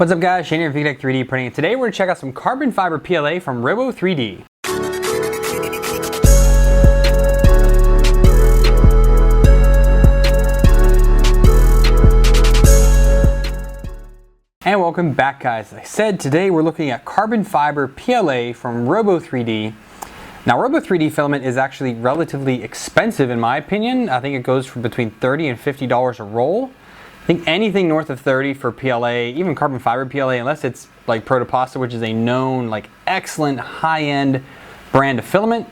What's up guys, Shane here from Fugatech 3D Printing, and today we're going to check out some carbon fiber PLA from Robo3D. And welcome back guys. As I said, today we're looking at carbon fiber PLA from Robo3D. Now Robo3D filament is actually relatively expensive in my opinion. I think it goes for between $30 and $50 a roll. I think anything north of 30 for PLA, even carbon fiber PLA, unless it's like Protopasta, which is a known, like excellent high-end brand of filament,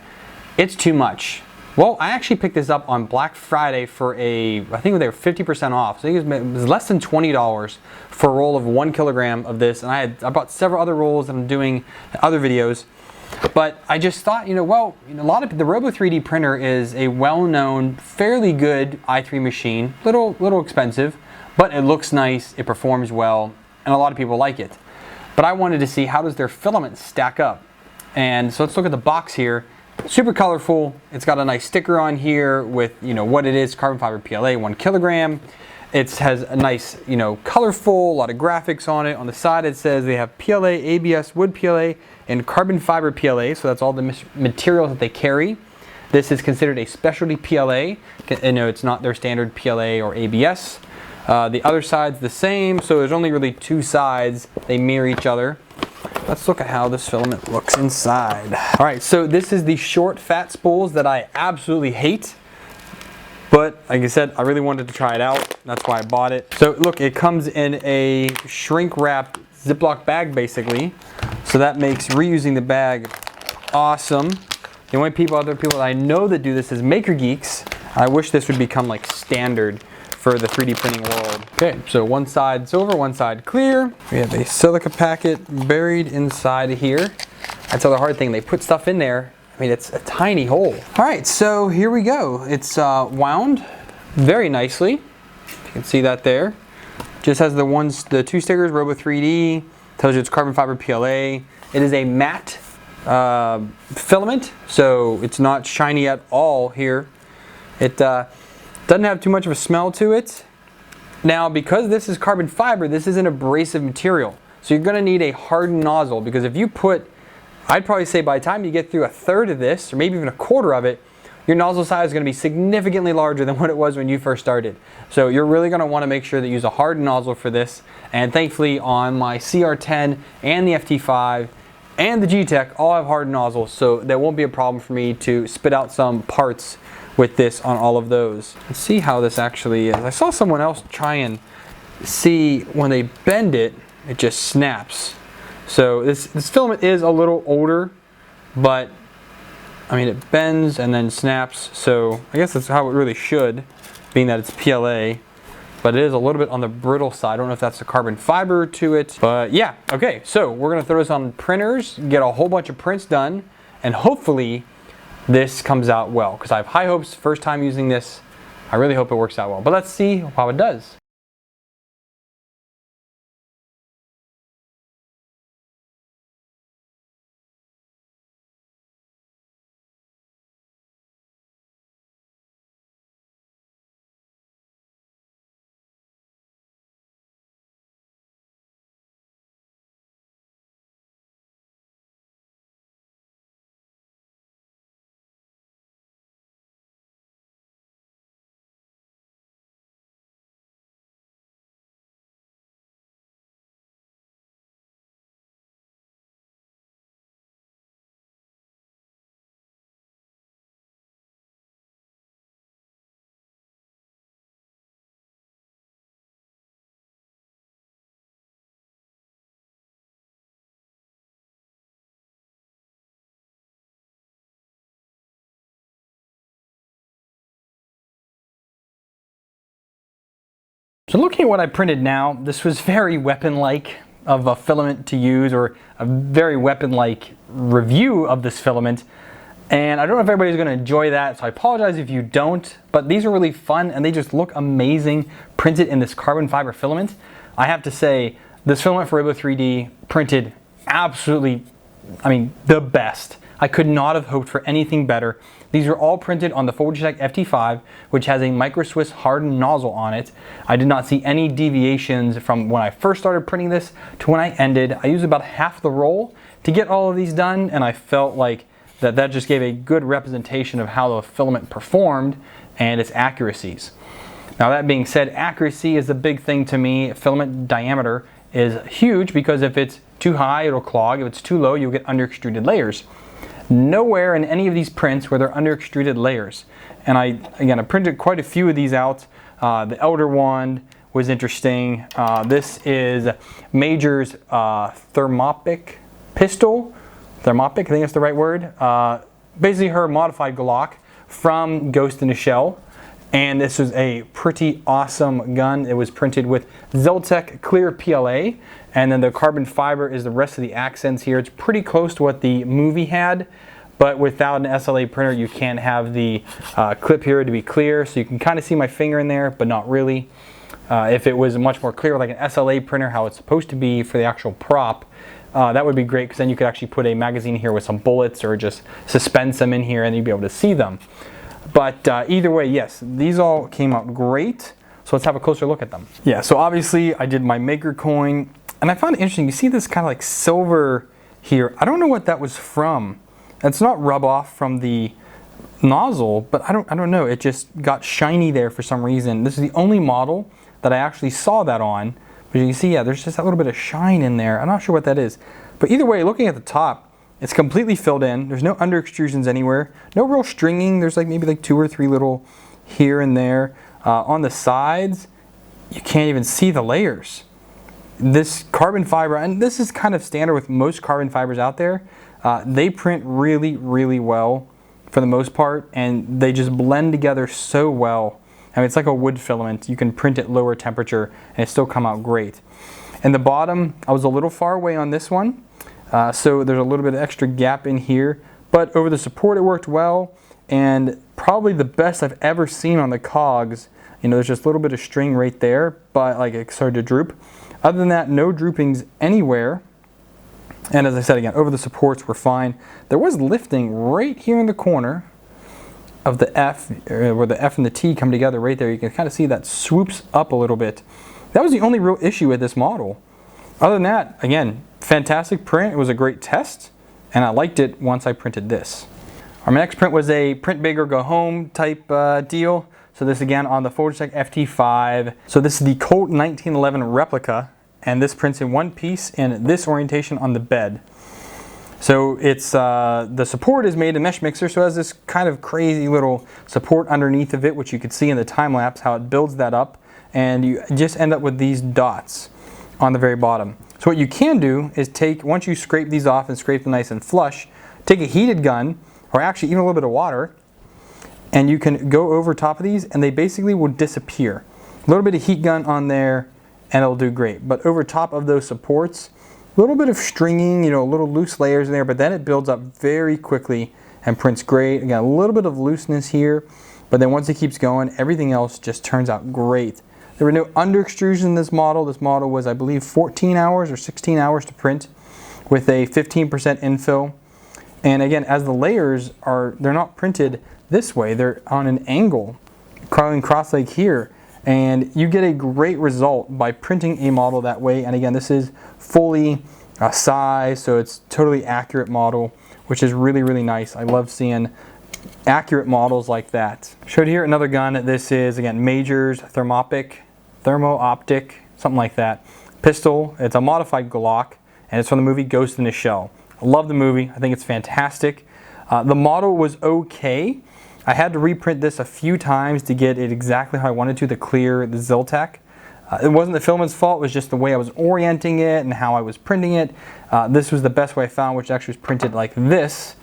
it's too much. Well, I actually picked this up on Black Friday for I think they were 50% off. So I think it was less than $20 for a roll of 1 kilogram of this. And I bought several other rolls that I'm doing in other videos. But I just thought, a lot of the Robo3D printer is a well-known, fairly good i3 machine, little expensive, but it looks nice, it performs well, and a lot of people like it. But I wanted to see how does their filament stack up. And so let's look at the box here. Super colorful. It's got a nice sticker on here with what it is, carbon fiber PLA, 1 kilogram. It has a nice, colorful, a lot of graphics on it. On the side it says they have PLA, ABS, wood PLA, and carbon fiber PLA. So that's all the materials that they carry. This is considered a specialty PLA. It's not their standard PLA or ABS. The other side's the same, so there's only really 2 sides. They mirror each other. Let's look at how this filament looks inside. All right, so this is the short, fat spools that I absolutely hate. But like I said, I really wanted to try it out. That's why I bought it. So look, it comes in a shrink-wrapped Ziploc bag, basically. So that makes reusing the bag awesome. The only other people that I know that do this is maker geeks. I wish this would become like standard for the 3D printing world. Okay, so one side silver, one side clear. We have a silica packet buried inside of here. That's the other hard thing. They put stuff in there. I mean, it's a tiny hole. All right, so here we go. It's wound very nicely. You can see that there. Just has the 2 stickers, Robo3D. Tells you it's carbon fiber PLA. It is a matte filament, so it's not shiny at all here. It doesn't have too much of a smell to it. Now, because this is carbon fiber, this is an abrasive material. So you're gonna need a hardened nozzle, because if you I'd probably say by the time you get through 1/3 of this, or maybe even 1/4 of it, your nozzle size is gonna be significantly larger than what it was when you first started. So you're really gonna wanna make sure that you use a hardened nozzle for this. And thankfully on my CR10 and the FT5 and the G-Tech all have hardened nozzles, so that won't be a problem for me to spit out some parts with this on all of those. Let's see how this actually is. I saw someone else try and see when they bend it, it just snaps. So this filament is a little older, but I mean it bends and then snaps, so I guess that's how it really should, being that it's PLA. But it is a little bit on the brittle side. I don't know if that's the carbon fiber to it, but yeah. Okay, so we're gonna throw this on printers, get a whole bunch of prints done, and hopefully this comes out well, because I have high hopes. First time using this, I really hope it works out well. But let's see how it does. So looking at what I printed now, this was very weapon-like of a filament to use, or a very weapon-like review of this filament. And I don't know if everybody's gonna enjoy that, so I apologize if you don't, but these are really fun and they just look amazing printed in this carbon fiber filament. I have to say, this filament for Robo3D printed absolutely, the best. I could not have hoped for anything better. These are all printed on the Fugatech FT5, which has a micro Swiss hardened nozzle on it. I did not see any deviations from when I first started printing this to when I ended. I used about half the roll to get all of these done, and I felt like that just gave a good representation of how the filament performed and its accuracies. Now that being said, accuracy is a big thing to me. Filament diameter is huge because if it's too high, it'll clog. If it's too low, you'll get under extruded layers. Nowhere in any of these prints were there under extruded layers. And I printed quite a few of these out. The Elder one was interesting. This is Major's thermopic pistol. Thermopic, I think that's the right word. Basically her modified Glock from Ghost in a Shell. And this is a pretty awesome gun. It was printed with Zeltec clear PLA, and then the carbon fiber is the rest of the accents here. It's pretty close to what the movie had, but without an SLA printer, you can't have the clip here to be clear, so you can kind of see my finger in there, but not really. If it was much more clear, like an SLA printer, how it's supposed to be for the actual prop, that would be great, because then you could actually put a magazine here with some bullets, or just suspend some in here, and you'd be able to see them. But either way, yes, these all came out great. So let's have a closer look at them. Yeah, so obviously I did my maker coin, and I found it interesting. You see this kind of like silver here. I don't know what that was from. It's not rub off from the nozzle, but I don't know. It just got shiny there for some reason. This is the only model that I actually saw that on. But you can see, yeah, there's just that little bit of shine in there. I'm not sure what that is. But either way, looking at the top, it's completely filled in. There's no under extrusions anywhere. No real stringing. There's like maybe like 2 or 3 little here and there. On the sides, you can't even see the layers. This carbon fiber, and this is kind of standard with most carbon fibers out there, they print really, really well for the most part, and they just blend together so well. I mean, it's like a wood filament. You can print at lower temperature and it still come out great. And the bottom, I was a little far away on this one. So there's a little bit of extra gap in here, but over the support it worked well, and probably the best I've ever seen on the cogs. You know, there's just a little bit of string right there, but like it started to droop. Other than that, no droopings anywhere. And as I said again, over the supports were fine. There was lifting right here in the corner of the F, where the F and the T come together right there. You can kind of see that swoops up a little bit. That was the only real issue with this model. Other than that, again, fantastic print. It was a great test, and I liked it once I printed this. Our next print was a print big or go home type deal. So this again on the Fugatech FT5. So this is the Colt 1911 replica, and this prints in one piece in this orientation on the bed. So it's the support is made in mesh mixer, so it has this kind of crazy little support underneath of it, which you could see in the time lapse how it builds that up, and you just end up with these dots on the very bottom. So what you can do is take, once you scrape these off and scrape them nice and flush, take a heated gun, or actually even a little bit of water, and you can go over top of these and they basically will disappear. A little bit of heat gun on there and it'll do great. But over top of those supports, a little bit of stringing, you know, little loose layers in there, but then it builds up very quickly and prints great. Again, a little bit of looseness here, but then once it keeps going, everything else just turns out great. There were no under extrusion in this model. This model was, I believe, 14 hours or 16 hours to print with a 15% infill. And again, as the layers are, they're not printed this way. They're on an angle, crawling cross-leg here. And you get a great result by printing a model that way. And again, this is fully size, so it's totally accurate model, which is really, really nice. I love seeing accurate models like that. Showed here another gun. This is, again, Major's thermo-optic, something like that, pistol. It's a modified Glock, and it's from the movie Ghost in a Shell. I love the movie. I think it's fantastic. The model was okay. I had to reprint this a few times to get it exactly how I wanted to, the clear, the Zeltec. It wasn't the filament's fault, it was just the way I was orienting it and how I was printing it. This was the best way I found, which actually was printed like this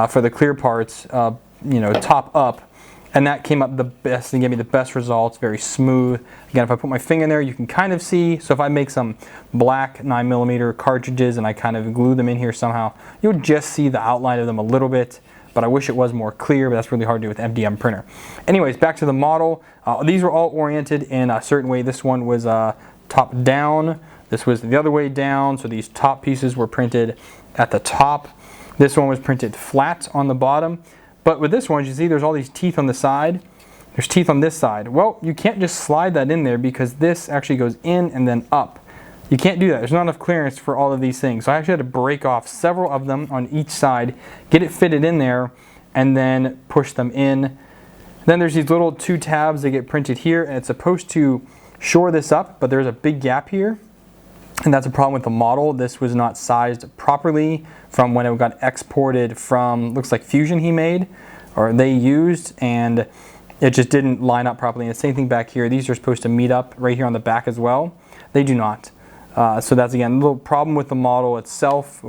for the clear parts, you know, top up. And that came up the best and gave me the best results, very smooth. Again, if I put my finger in there, you can kind of see. So if I make some black 9mm cartridges and I kind of glue them in here somehow, you'll just see the outline of them a little bit. But I wish it was more clear, but that's really hard to do with MDM printer. Anyways, back to the model. These were all oriented in a certain way. This one was top down. This was the other way down. So these top pieces were printed at the top. This one was printed flat on the bottom. But with this one, you see there's all these teeth on the side. There's teeth on this side. Well, you can't just slide that in there because this actually goes in and then up. You can't do that. There's not enough clearance for all of these things. So I actually had to break off several of them on each side, get it fitted in there, and then push them in. Then there's these little 2 tabs that get printed here, and it's supposed to shore this up, but there's a big gap here. And that's a problem with the model. This was not sized properly from when it got exported from, looks like Fusion he made, or they used, and it just didn't line up properly. And the same thing back here. These are supposed to meet up right here on the back as well. They do not. So that's, again, a little problem with the model itself,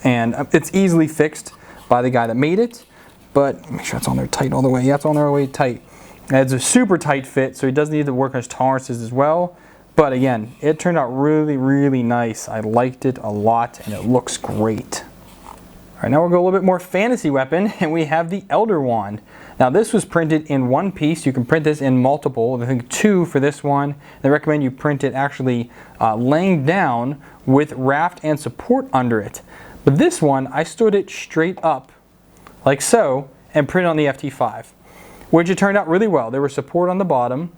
and it's easily fixed by the guy that made it, but make sure it's on there tight all the way. Yeah, it's on there all the way tight. And it's a super tight fit, so he does need to work on his tolerances as well. But again, it turned out really, really nice. I liked it a lot, and it looks great. All right, now we'll go a little bit more fantasy weapon, and we have the Elder Wand. Now this was printed in one piece. You can print this in multiple, I think 2 for this one. They recommend you print it actually laying down with raft and support under it. But this one, I stood it straight up, like so, and printed on the FT5, which it turned out really well. There was support on the bottom.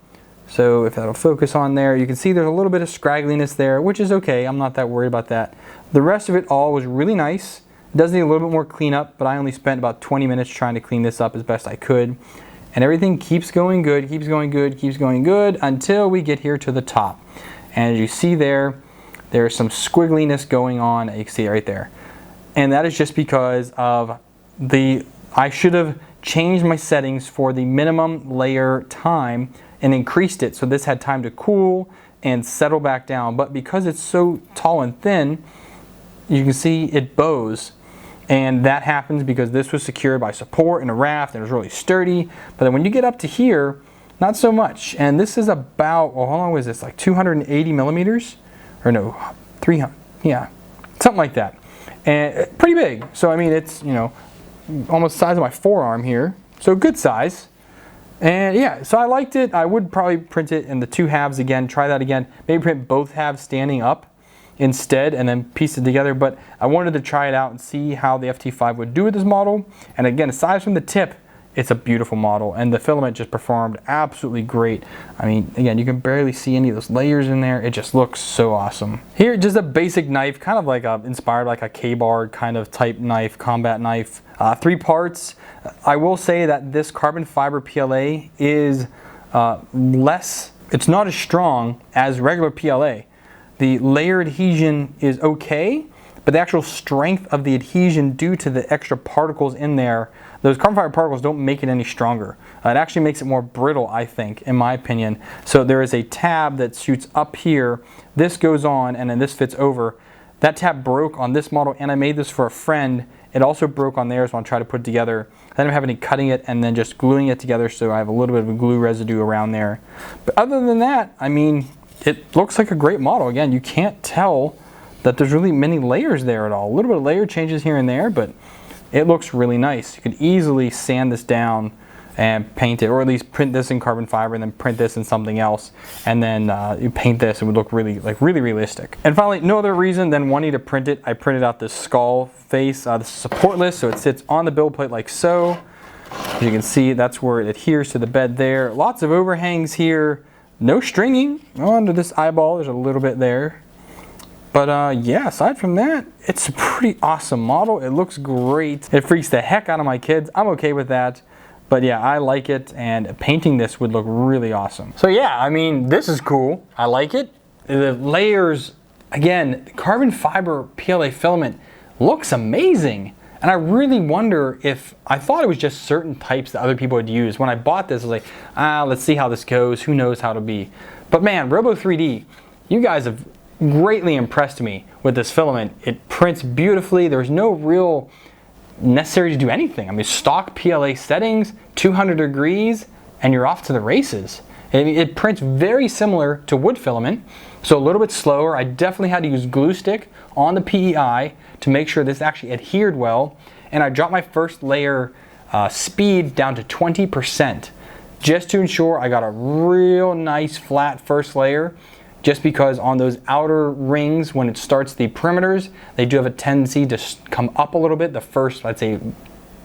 So if that'll focus on there, you can see there's a little bit of scraggliness there, which is okay. I'm not that worried about that. The rest of it all was really nice. It does need a little bit more cleanup, but I only spent about 20 minutes trying to clean this up as best I could. And everything keeps going good, keeps going good, keeps going good until we get here to the top. And as you see there, there's some squiggliness going on. You can see it right there. And that is just because of I should have changed my settings for the minimum layer time and increased it so this had time to cool and settle back down. But because it's so tall and thin, you can see it bows. And that happens because this was secured by support and a raft, and it was really sturdy. But then when you get up to here, not so much. And this is about, well, how long was this? Like 280 millimeters? Or no, 300, yeah, something like that. And pretty big. So I mean, it's, you know, almost the size of my forearm here. So good size. And yeah, so I liked it. I would probably print it in the 2 halves again, try that again. Maybe print both halves standing up instead and then piece it together. But I wanted to try it out and see how the FT5 would do with this model. And again, aside from the tip, it's a beautiful model, and the filament just performed absolutely great. I mean, again, you can barely see any of those layers in there. It just looks so awesome. Here, just a basic knife, kind of like inspired like a K-bar kind of type knife, combat knife. 3 parts. I will say that this carbon fiber PLA is it's not as strong as regular PLA. The layer adhesion is okay, but the actual strength of the adhesion due to the extra particles in there, those carbon fiber particles don't make it any stronger. It actually makes it more brittle, I think, in my opinion. So there is a tab that shoots up here. This goes on, and then this fits over. That tab broke on this model, and I made this for a friend. It also broke on theirs when I tried to put it together. I didn't have any cutting it and then just gluing it together, so I have a little bit of a glue residue around there. But other than that, I mean, it looks like a great model. Again, you can't tell that there's really many layers there at all. A little bit of layer changes here and there, but it looks really nice. You could easily sand this down and paint it, or at least print this in carbon fiber and then print this in something else, and then you paint this. It would look really realistic. And finally, no other reason than wanting to print it, I printed out this skull face. This is supportless, so it sits on the build plate like so. As you can see, that's where it adheres to the bed there. Lots of overhangs here. No stringing onto this eyeball. There's a little bit there. But yeah, aside from that, it's a pretty awesome model. It looks great. It freaks the heck out of my kids. I'm okay with that. But yeah, I like it, and painting this would look really awesome. So yeah, I mean, this is cool. I like it. The layers, again, carbon fiber PLA filament looks amazing. And I really wonder if, I thought it was just certain types that other people would use. When I bought this, I was like, let's see how this goes. Who knows how to be. But man, Robo3D, you guys have greatly impressed me with this filament. It prints beautifully. There's no real necessary to do anything. I mean, stock PLA settings, 200 degrees, and you're off to the races. It prints very similar to wood filament, so a little bit slower. I definitely had to use glue stick on the PEI to make sure this actually adhered well, and I dropped my first layer speed down to 20% just to ensure I got a real nice flat first layer. just because on those outer rings, when it starts the perimeters, they do have a tendency to come up a little bit, the first, let's say,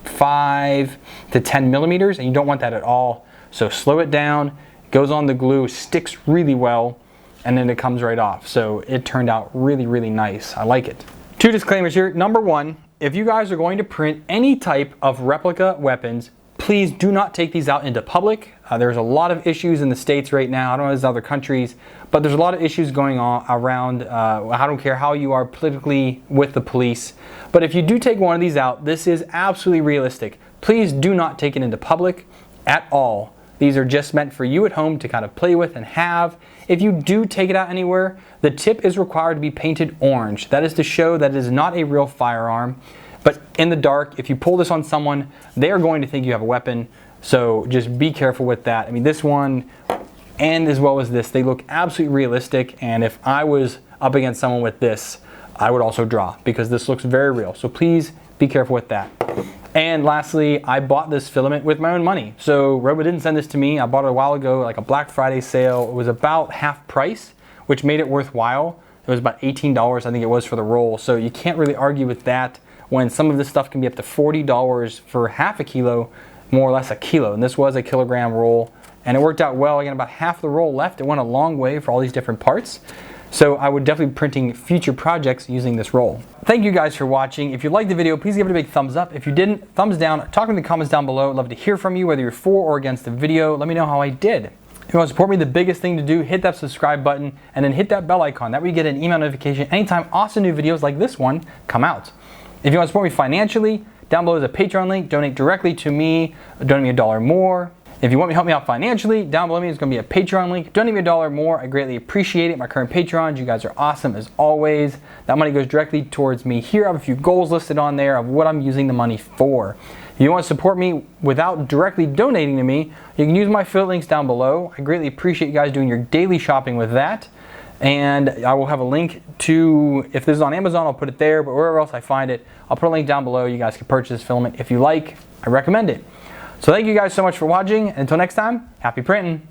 5 to 10 millimeters, and you don't want that at all. So slow it down, goes on the glue, sticks really well, and then it comes right off. So it turned out really, really nice. I like it. 2 disclaimers here. Number 1, if you guys are going to print any type of replica weapons, please do not take these out into public. There's a lot of issues in the States right now. I don't know if there's other countries, but there's a lot of issues going on around. I don't care how you are politically with the police. But if you do take one of these out, this is absolutely realistic. Please do not take it into public at all. These are just meant for you at home to kind of play with and have. If you do take it out anywhere, the tip is required to be painted orange. That is to show that it is not a real firearm. But in the dark, if you pull this on someone, they are going to think you have a weapon. So just be careful with that. I mean, this one, and as well as this, they look absolutely realistic. And if I was up against someone with this, I would also draw, because this looks very real. So please be careful with that. And lastly, I bought this filament with my own money. So Robo didn't send this to me. I bought it a while ago, like a Black Friday sale. It was about half price, which made it worthwhile. It was about $18, I think it was, for the roll. So you can't really argue with that when some of this stuff can be up to $40 for half a kilo, more or less a kilo. And this was a kilogram roll, and it worked out well. Again, about half the roll left. It went a long way for all these different parts. So I would definitely be printing future projects using this roll. Thank you guys for watching. If you liked the video, please give it a big thumbs up. If you didn't, thumbs down. Talk in the comments down below. I'd love to hear from you, whether you're for or against the video. Let me know how I did. If you want to support me, the biggest thing to do, hit that subscribe button and then hit that bell icon. That way you get an email notification anytime awesome new videos like this one come out. If you want to support me financially, down below is a Patreon link. Donate directly to me. Donate me $1 more. If you want me to help me out financially, down below me is going to be a Patreon link. Donate me $1 more. I greatly appreciate it. My current patrons, you guys are awesome as always. That money goes directly towards me here. I have a few goals listed on there of what I'm using the money for. If you want to support me without directly donating to me, you can use my affiliate links down below. I greatly appreciate you guys doing your daily shopping with that. And I will have a link to, if this is on Amazon, I'll put it there, but wherever else I find it, I'll put a link down below. You guys can purchase this filament if you like. I recommend it. So thank you guys so much for watching. Until next time, happy printing.